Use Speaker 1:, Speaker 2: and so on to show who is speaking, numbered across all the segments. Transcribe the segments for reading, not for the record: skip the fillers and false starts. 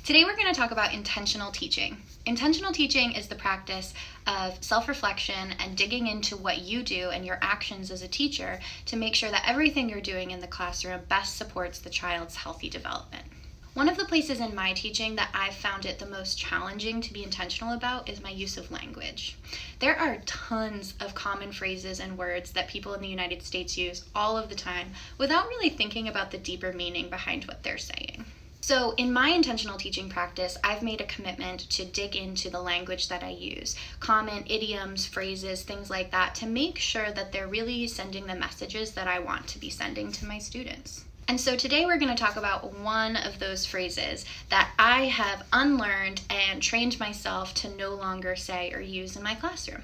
Speaker 1: Today we're going to talk about intentional teaching. Intentional teaching is the practice of self-reflection and digging into what you do and your actions as a teacher to make sure that everything you're doing in the classroom best supports the child's healthy development. One of the places in my teaching that I've found it the most challenging to be intentional about is my use of language. There are tons of common phrases and words that people in the United States use all of the time without really thinking about the deeper meaning behind what they're saying. So in my intentional teaching practice, I've made a commitment to dig into the language that I use, common idioms, phrases, things like that, to make sure that they're really sending the messages that I want to be sending to my students. And so today we're going to talk about one of those phrases that I have unlearned and trained myself to no longer say or use in my classroom.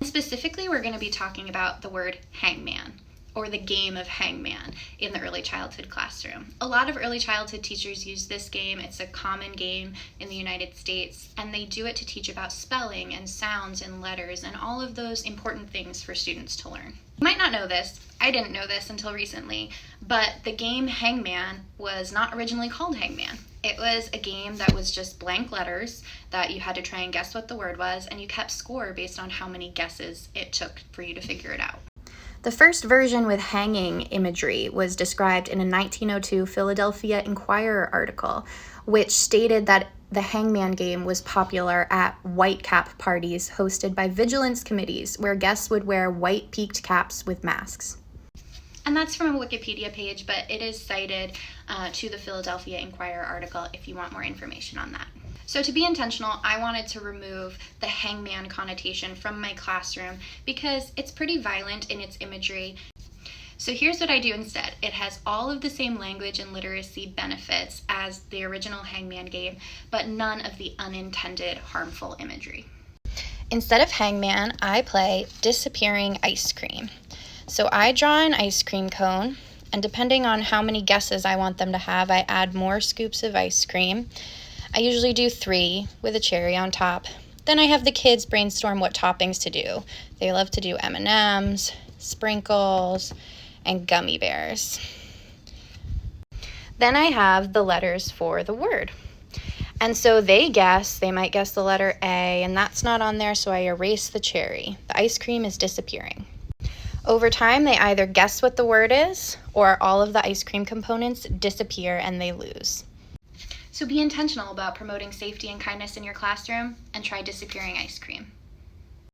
Speaker 1: Specifically, we're going to be talking about the word hangman, or the game of hangman in the early childhood classroom. A lot of early childhood teachers use this game. It's a common game in the United States, and they do it to teach about spelling and sounds and letters and all of those important things for students to learn. You might not know this. I didn't know this until recently, but the game hangman was not originally called hangman. It was a game that was just blank letters that you had to try and guess what the word was, and you kept score based on how many guesses it took for you to figure it out. The first version with hanging imagery was described in a 1902 Philadelphia Inquirer article, which stated that the hangman game was popular at white cap parties hosted by vigilance committees where guests would wear white peaked caps with masks. And that's from a Wikipedia page, but it is cited to the Philadelphia Inquirer article if you want more information on that. So to be intentional, I wanted to remove the hangman connotation from my classroom because it's pretty violent in its imagery. So here's what I do instead. It has all of the same language and literacy benefits as the original hangman game, but none of the unintended harmful imagery. Instead of hangman, I play disappearing ice cream. So I draw an ice cream cone, and depending on how many guesses I want them to have, I add more scoops of ice cream. I usually do 3 with a cherry on top. Then I have the kids brainstorm what toppings to do. They love to do M&Ms, sprinkles, and gummy bears. Then I have the letters for the word. And so they might guess the letter A, and that's not on there, so I erase the cherry. The ice cream is disappearing. Over time, they either guess what the word is, or all of the ice cream components disappear and they lose. So be intentional about promoting safety and kindness in your classroom and try disappearing ice cream.